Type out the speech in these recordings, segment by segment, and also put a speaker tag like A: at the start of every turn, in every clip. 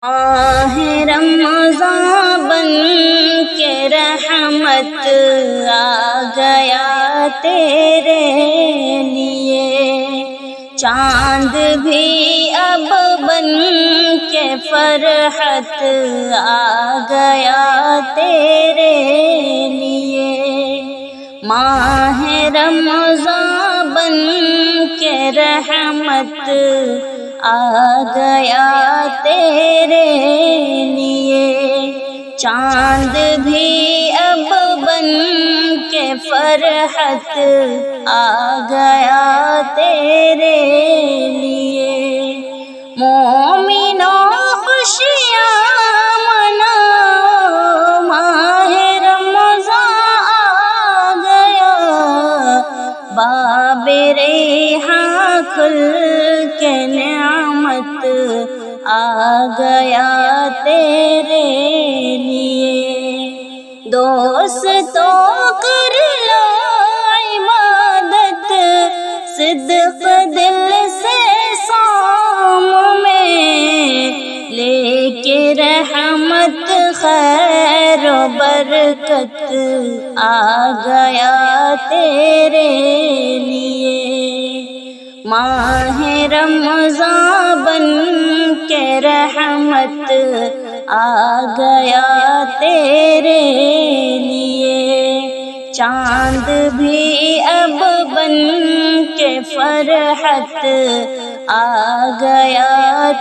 A: ماہ رمضان بن کے رحمت آ گیا تیرے لیے، چاند بھی اب بن کے فرحت آ گیا تیرے لیے۔ ماہ رمضان بن کے رحمت آ گیا تیرے لیے، چاند بھی اب بن کے فرحت آ گیا تیرے لیے۔ مومنوں خوشیاں مناؤ، ماہ رمضان آ گیا، باب ریحاں کھل کے نعمت آ گیا تیرے لیے۔ دوستوں کر لو عبادت صدق دل سے صوم میں، لے کے رحمت خیر و برکت آ گیا تیرے لیے۔ ماہ رمضان بن کے رحمت آ گیا تیرے لیے، چاند بھی اب بن کے فرحت آ گیا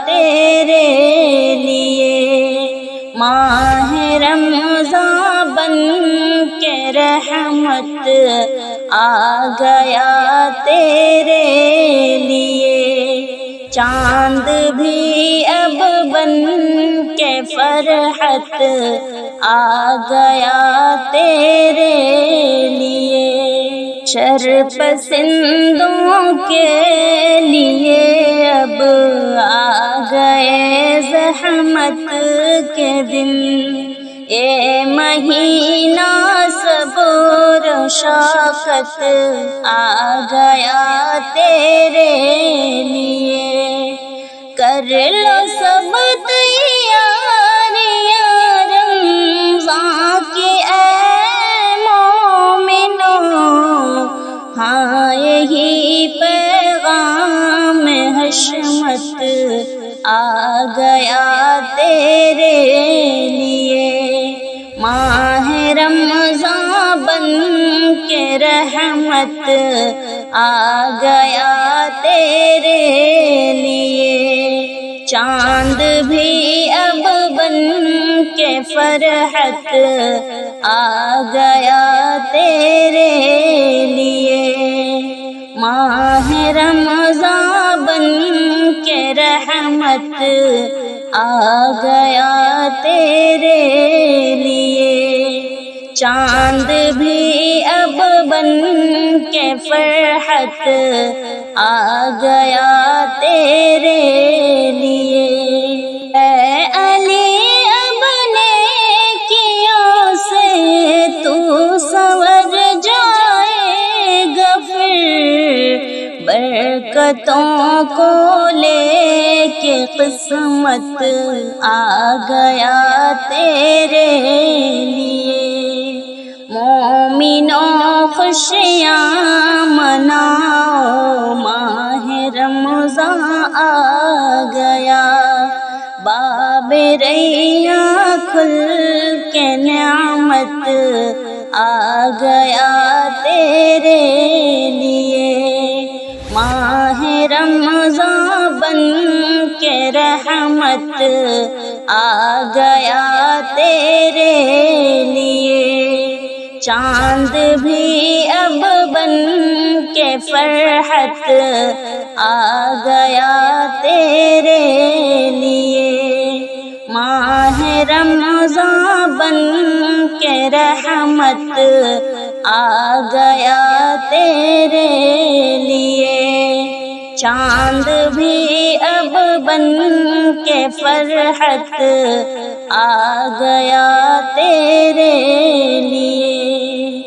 A: تیرے لیے۔ ماہ رمضان بن کے رحمت آ گیا تیرے لیے، چاند بھی اب بن کے فرحت آ گیا تیرے لیے۔ شر پسندوں کے لیے اب آ گئے زحمت کے دن، اے مہینہ صبر و شوقت آ گیا تیرے لیے۔ کر لو سب تیاریاں رمضان کی اے مومنوں، ہاں یہی پیغام حشمت آ گیا تیرے لیے۔ ماہ رمضان بن کے رحمت آ گیا تیرے لیے، چاند بھی اب بن کے فرحت آ گیا تیرے لیے۔ ماہ رمضان بن کے رحمت آ گیا تیرے لیے، چاند بھی اب بن کے فرحت آ گیا تیرے لیے۔ اے علی اب نیکیوں سے تو سنور جائے گا، پھر برکتوں کو لے کے قسمت آ گیا تیرے لیے۔ مومنوں خوشیاں مناؤ، ماہ رمضان آ گیا، باب ریحاں کھل کے نعمت آ گیا تیرے لیے۔ ماہ رمضان بن کے رحمت آ گیا تیرے لیے، چاند بھی اب بن کے فرحت آ گیا تیرے لیے۔ ماہ رمضان بن کے رحمت آ گیا تیرے لیے، چاند بھی اب بن کے فرحت آ گیا تیرے لیے۔